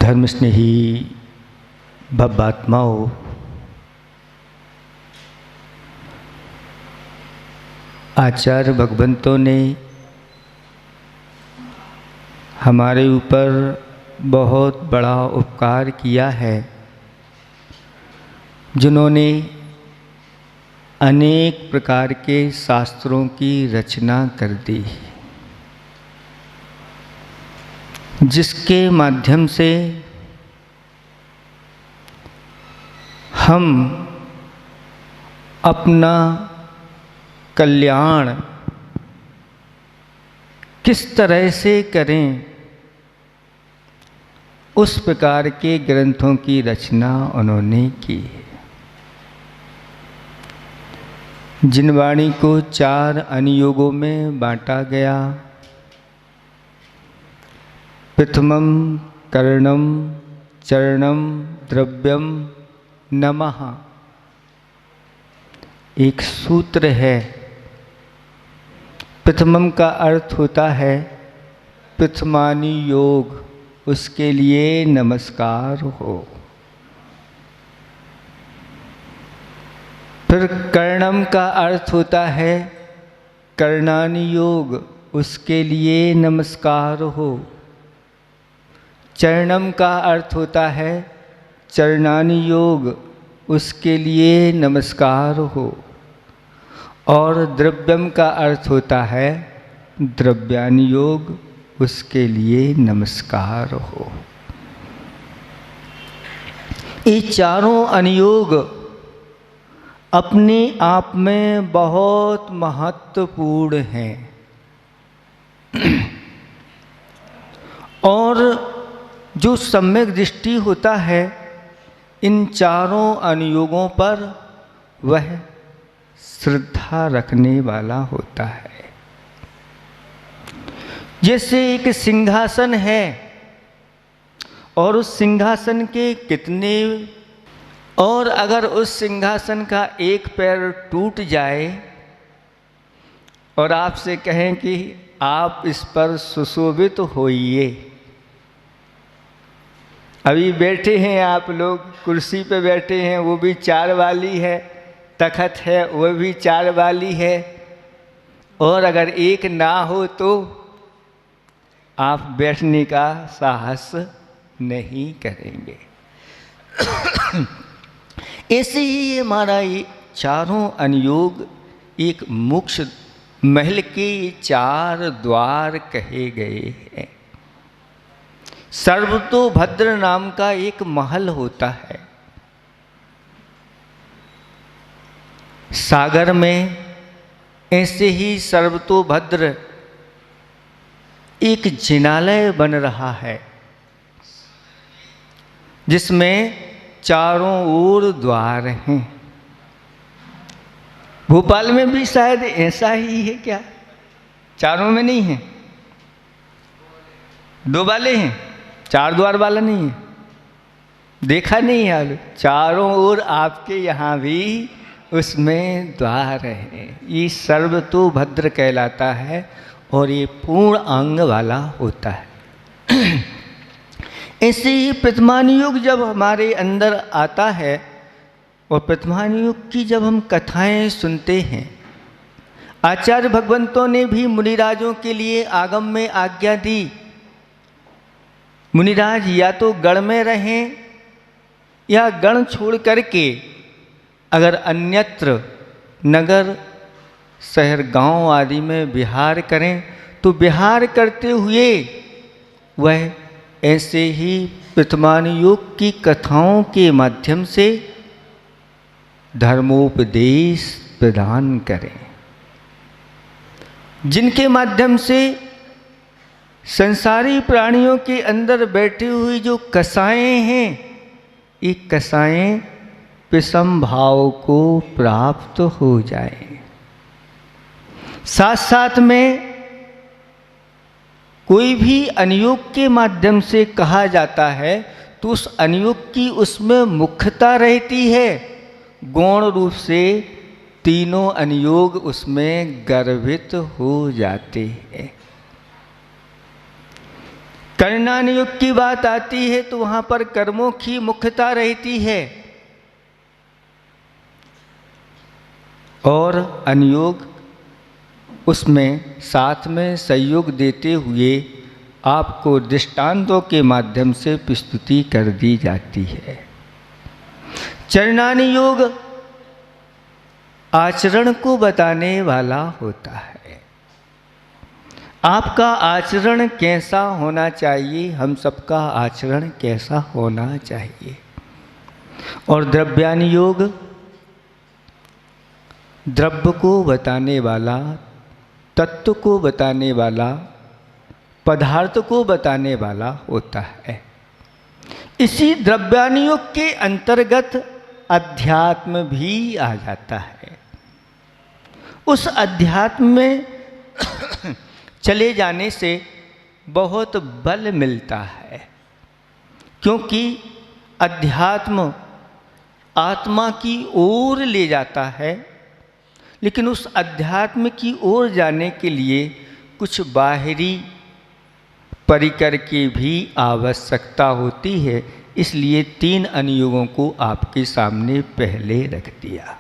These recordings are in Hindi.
धर्म स्नेही भव्यात्माओं, आचार्य भगवंतों ने हमारे ऊपर बहुत बड़ा उपकार किया है, जिन्होंने अनेक प्रकार के शास्त्रों की रचना कर दी, जिसके माध्यम से हम अपना कल्याण किस तरह से करें, उस प्रकार के ग्रंथों की रचना उन्होंने की। जिन वाणी को 4 अनुयोगों में बांटा गया, प्रथमं कर्णम चरणम द्रव्यम नमः, एक सूत्र है। प्रथमम का अर्थ होता है प्रथमानि योग, उसके लिए नमस्कार हो। फिर कर्णम का अर्थ होता है कर्णानि योग, उसके लिए नमस्कार हो। चरणम का अर्थ होता है चरणानि योग, उसके लिए नमस्कार हो। और द्रव्यम का अर्थ होता है द्रव्यानि योग, उसके लिए नमस्कार हो। ये चारों अनुयोग अपने आप में बहुत महत्वपूर्ण हैं और जो सम्यक दृष्टि होता है इन चारों अनुयोगों पर, वह श्रद्धा रखने वाला होता है। जैसे एक सिंहासन है और उस सिंहासन के कितने, और अगर उस सिंहासन का एक पैर टूट जाए और आपसे कहें कि आप इस पर सुशोभित होइए, अभी बैठे हैं आप लोग, कुर्सी पे बैठे हैं, वो भी 4 वाली है, तखत है वो भी 4 वाली है, और अगर एक ना हो तो आप बैठने का साहस नहीं करेंगे। ऐसे ही हमारा ये चारों अनुयोग एक मोक्ष महल के 4 द्वार कहे गए हैं। सर्वतोभद्र नाम का एक महल होता है। सागर में ऐसे ही सर्वतोभद्र एक जिनालय बन रहा है, जिसमें चारों ओर द्वार हैं। भोपाल में भी शायद ऐसा ही है क्या? चारों में नहीं है, 2 वाले हैं, 4 द्वार वाला नहीं है। देखा नहीं है, चारों ओर आपके यहाँ भी उसमें द्वार है। ये सर्वतोभद्र कहलाता है और ये पूर्ण अंग वाला होता है। ऐसे ही प्रथमानुयोग जब हमारे अंदर आता है और प्रथमानुयोग की जब हम कथाएं सुनते हैं, आचार्य भगवंतों ने भी मुनिराजों के लिए आगम में आज्ञा दी, मुनिराज या तो गण में रहें या गण छोड़ करके अगर अन्यत्र नगर शहर गांव आदि में विहार करें, तो विहार करते हुए वह ऐसे ही प्रथमानुयोग की कथाओं के माध्यम से धर्मोपदेश प्रदान करें, जिनके माध्यम से संसारी प्राणियों के अंदर बैठी हुई जो कसाएं हैं, ये कसाएं विषम भाव को प्राप्त हो जाए। साथ साथ में कोई भी अनुयोग के माध्यम से कहा जाता है तो उस अनुयोग की उसमें मुख्यता रहती है। गौण रूप से तीनों अनुयोग उसमें गर्भित हो जाते हैं। करणानुयोग की बात आती है तो वहां पर कर्मों की मुख्यता रहती है, और अनुयोग उसमें साथ में सहयोग देते हुए आपको दृष्टांतों के माध्यम से प्रस्तुति कर दी जाती है। चरणानुयोग आचरण को बताने वाला होता है। आपका आचरण कैसा होना चाहिए, हम सबका आचरण कैसा होना चाहिए। और द्रव्यानुयोग द्रव्य को बताने वाला, तत्व को बताने वाला, पदार्थ को बताने वाला होता है। इसी द्रव्यानुयोग के अंतर्गत अध्यात्म भी आ जाता है। उस अध्यात्म में चले जाने से बहुत बल मिलता है, क्योंकि अध्यात्म आत्मा की ओर ले जाता है। लेकिन उस अध्यात्म की ओर जाने के लिए कुछ बाहरी परिकर की भी आवश्यकता होती है, इसलिए 3 अनुयोगों को आपके सामने पहले रख दिया।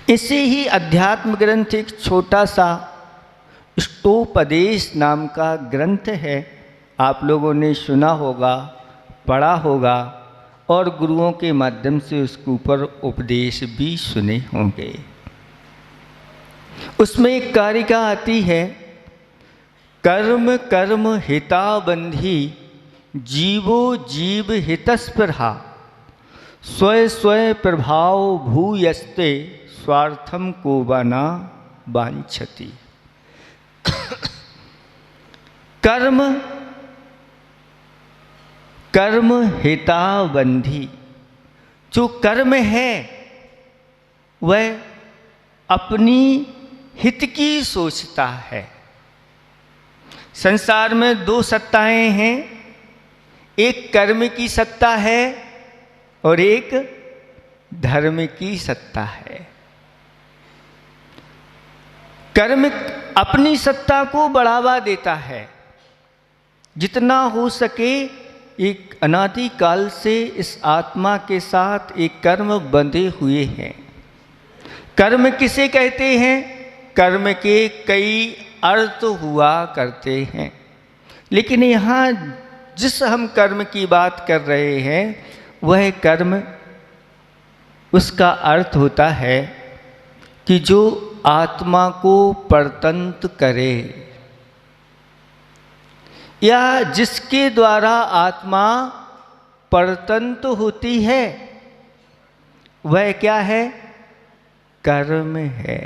इसे ही अध्यात्म ग्रंथ एक छोटा सा ष्टोपदेश नाम का ग्रंथ है, आप लोगों ने सुना होगा, पढ़ा होगा, और गुरुओं के माध्यम से उसके ऊपर उपदेश भी सुने होंगे। उसमें एक कारिका आती है, कर्म कर्म हिताबंधी जीवो जीव हितस्पृहा स्वय स्वय प्रभाव भूयस्ते स्वार्थम को बना वांछति। कर्म कर्म हिताबंधी, जो कर्म है वह अपनी हित की सोचता है। संसार में 2 सत्ताएं हैं, एक कर्म की सत्ता है और एक धर्म की सत्ता है। कर्म अपनी सत्ता को बढ़ावा देता है, जितना हो सके। एक अनादिकाल से इस आत्मा के साथ एक कर्म बंधे हुए हैं। कर्म किसे कहते हैं? कर्म के कई अर्थ हुआ करते हैं, लेकिन यहाँ जिस हम कर्म की बात कर रहे हैं वह कर्म, उसका अर्थ होता है कि जो आत्मा को परतंत्र करे, या जिसके द्वारा आत्मा परतंत्र होती है, वह क्या है? कर्म है।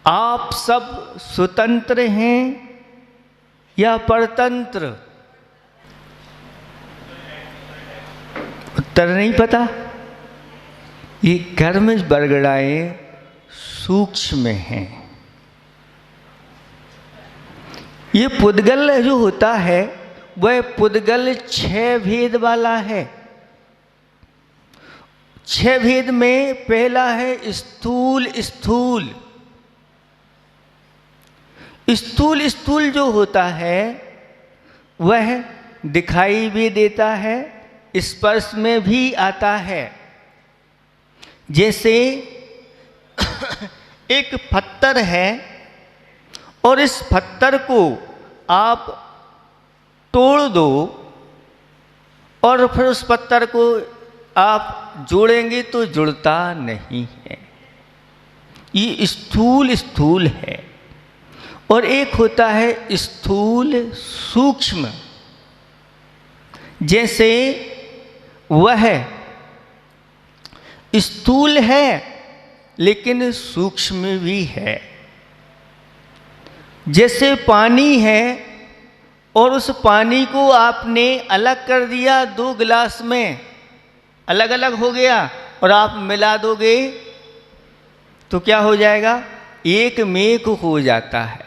आप सब स्वतंत्र हैं या परतंत्र? उत्तर नहीं पता। ये कर्म बरगड़ाएं सूक्ष्म हैं। ये पुद्गल जो होता है वह पुद्गल 6 भेद वाला है। 6 भेद में पहला है स्थूल स्थूल। स्थूल स्थूल जो होता है वह दिखाई भी देता है, स्पर्श में भी आता है। जैसे एक पत्थर है और इस पत्थर को आप तोड़ दो और फिर उस पत्थर को आप जोड़ेंगे तो जुड़ता नहीं है। ये स्थूल स्थूल है। और एक होता है स्थूल सूक्ष्म। जैसे वह स्थूल है लेकिन सूक्ष्म भी है। जैसे पानी है और उस पानी को आपने अलग कर दिया, 2 गिलास में अलग अलग हो गया, और आप मिला दोगे तो क्या हो जाएगा? एक मेघ हो जाता है।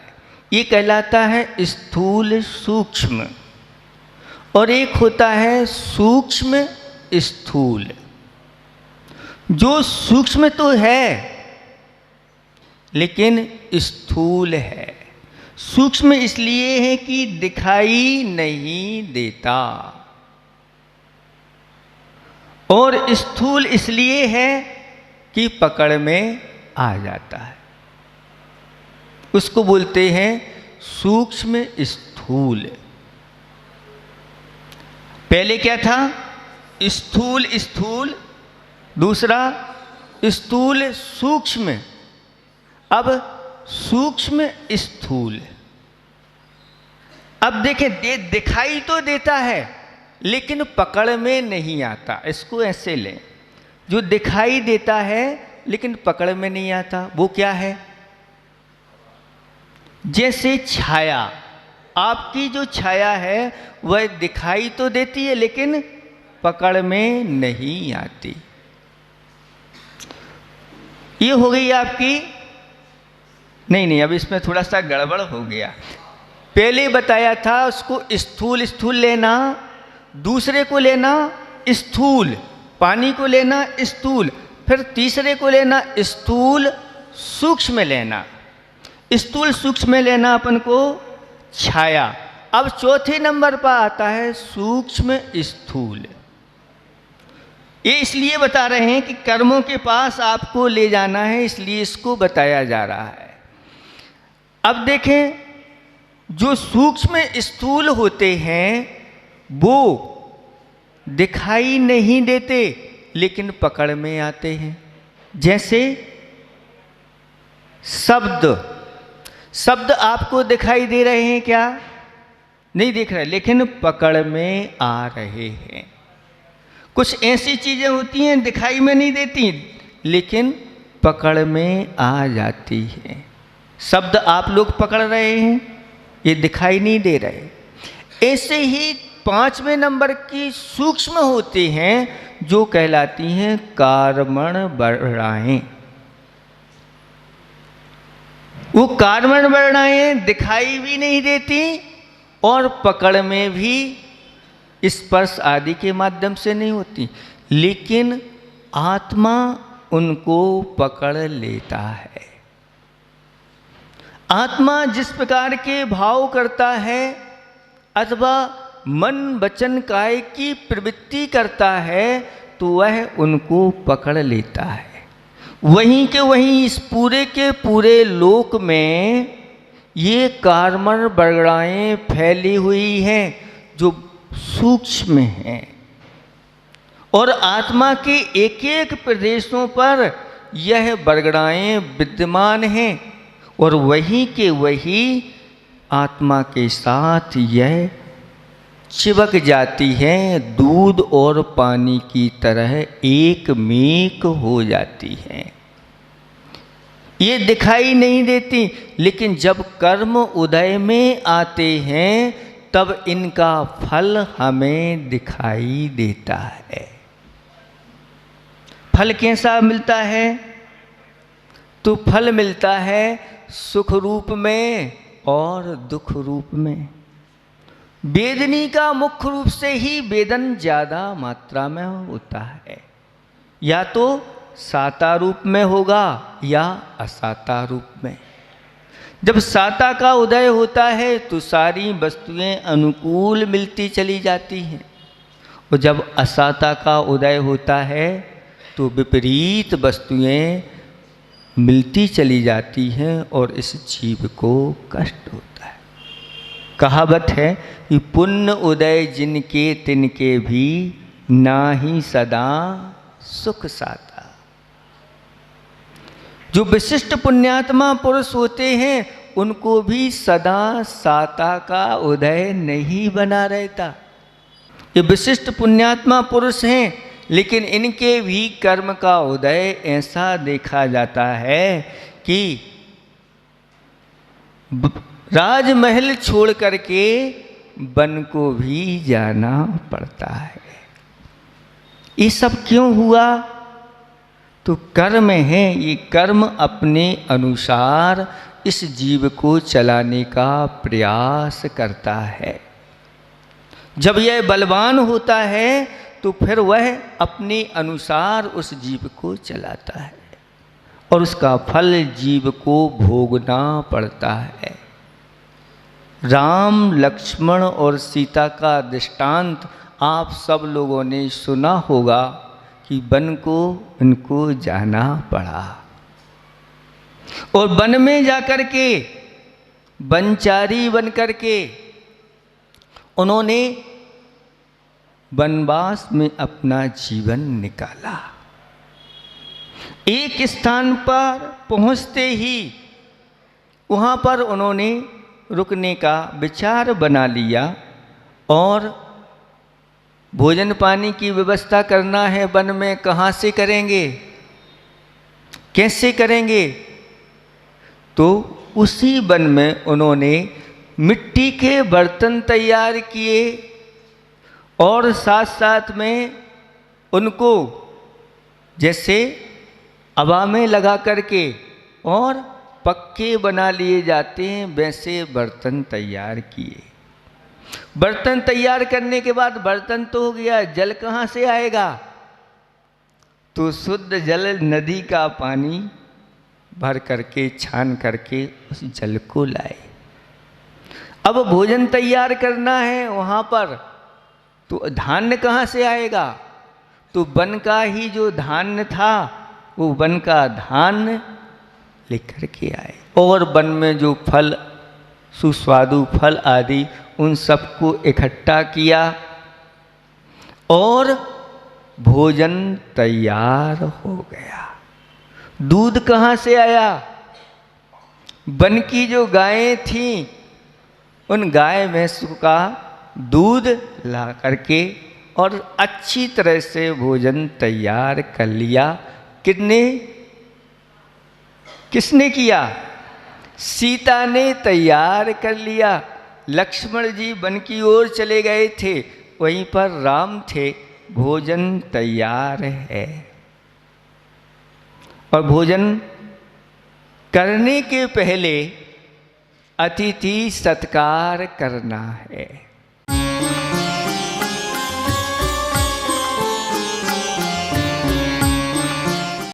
ये कहलाता है स्थूल सूक्ष्म। और एक होता है सूक्ष्म स्थूल। जो सूक्ष्म तो है लेकिन स्थूल है। सूक्ष्म इसलिए है कि दिखाई नहीं देता, और स्थूल इसलिए है कि पकड़ में आ जाता है। उसको बोलते हैं सूक्ष्म स्थूल। पहले क्या था? स्थूल स्थूल, दूसरा स्थूल सूक्ष्म, अब सूक्ष्म स्थूल। अब देखें, दिखाई तो देता है लेकिन पकड़ में नहीं आता। इसको ऐसे लें, जो दिखाई देता है लेकिन पकड़ में नहीं आता, वो क्या है? जैसे छाया, आपकी जो छाया है वह दिखाई तो देती है लेकिन पकड़ में नहीं आती। ये हो गई आपकी, नहीं, अब इसमें थोड़ा सा गड़बड़ हो गया। पहले बताया था उसको स्थूल स्थूल लेना, दूसरे को लेना स्थूल, पानी को लेना स्थूल, फिर तीसरे को लेना स्थूल सूक्ष्म लेना। स्थूल सूक्ष्म लेना अपन को छाया। अब चौथे नंबर पर आता है सूक्ष्म स्थूल। ये इसलिए बता रहे हैं कि कर्मों के पास आपको ले जाना है, इसलिए इसको बताया जा रहा है। अब देखें, जो सूक्ष्म स्थूल होते हैं वो दिखाई नहीं देते लेकिन पकड़ में आते हैं। जैसे शब्द आपको दिखाई दे रहे हैं क्या? नहीं दिख रहे, लेकिन पकड़ में आ रहे हैं। कुछ ऐसी चीजें होती हैं दिखाई में नहीं देती लेकिन पकड़ में आ जाती हैं। शब्द आप लोग पकड़ रहे हैं, ये दिखाई नहीं दे रहे। ऐसे ही 5वें नंबर की सूक्ष्म होती हैं जो कहलाती हैं कार्मण वर्णाएं। वो कार्मण वर्णाएं दिखाई भी नहीं देती और पकड़ में भी स्पर्श आदि के माध्यम से नहीं होती, लेकिन आत्मा उनको पकड़ लेता है। आत्मा जिस प्रकार के भाव करता है अथवा मन वचन काय की प्रवृत्ति करता है तो वह उनको पकड़ लेता है। वहीं के वहीं इस पूरे के पूरे लोक में ये कार्मण वर्णाएं फैली हुई हैं जो सूक्ष्म हैं, और आत्मा के एक एक प्रदेशों पर यह वर्णाएं विद्यमान हैं, और वहीं के वही आत्मा के साथ यह चिपक जाती हैं, दूध और पानी की तरह एक मेक हो जाती हैं। ये दिखाई नहीं देती, लेकिन जब कर्म उदय में आते हैं तब इनका फल हमें दिखाई देता है। फल कैसा मिलता है? तो फल मिलता है सुख रूप में और दुख रूप में। वेदनी का मुख्य रूप से ही वेदन ज़्यादा मात्रा में होता है, या तो साता रूप में होगा या असाता रूप में। जब साता का उदय होता है तो सारी वस्तुएं अनुकूल मिलती चली जाती हैं, और जब असाता का उदय होता है तो विपरीत वस्तुएं मिलती चली जाती हैं और इस जीव को कष्ट होता है। कहावत है कि पुण्य उदय जिनके तिनके भी नाही सदा सुख साता। जो विशिष्ट पुण्यात्मा पुरुष होते हैं उनको भी सदा साता का उदय नहीं बना रहता। ये विशिष्ट पुण्यात्मा पुरुष हैं, लेकिन इनके भी कर्म का उदय ऐसा देखा जाता है कि राजमहल छोड़ करके वन को भी जाना पड़ता है। ये सब क्यों हुआ? तो कर्म है। ये कर्म अपने अनुसार इस जीव को चलाने का प्रयास करता है। जब यह बलवान होता है तो फिर वह अपने अनुसार उस जीव को चलाता है और उसका फल जीव को भोगना पड़ता है। राम लक्ष्मण और सीता का दृष्टांत आप सब लोगों ने सुना होगा कि वन को उनको जाना पड़ा और वन में जाकर के वनचारी बन करके उन्होंने वनवास में अपना जीवन निकाला। एक स्थान पर पहुंचते ही वहाँ पर उन्होंने रुकने का विचार बना लिया और भोजन पानी की व्यवस्था करना है वन में, कहाँ से करेंगे, कैसे करेंगे? तो उसी वन में उन्होंने मिट्टी के बर्तन तैयार किए और साथ साथ में उनको जैसे हवा में लगा करके और पक्के बना लिए जाते हैं वैसे बर्तन तैयार किए। बर्तन तैयार करने के बाद बर्तन तो हो गया, जल कहाँ से आएगा? तो शुद्ध जल नदी का पानी भर करके छान करके उस जल को लाए। अब भोजन तैयार करना है वहाँ पर, तो धान्य कहाँ से आएगा? तो वन का ही जो धान्य था वो वन का धान्य लेकर के आए और वन में जो फल, सुस्वादु फल आदि, उन सबको इकट्ठा किया और भोजन तैयार हो गया। दूध कहाँ से आया? वन की जो गायें थीं उन गाय भैंसों का दूध ला करके और अच्छी तरह से भोजन तैयार कर लिया। किसने किया? सीता ने तैयार कर लिया। लक्ष्मण जी वन की ओर चले गए थे, वहीं पर राम थे। भोजन तैयार है और भोजन करने के पहले अतिथि सत्कार करना है।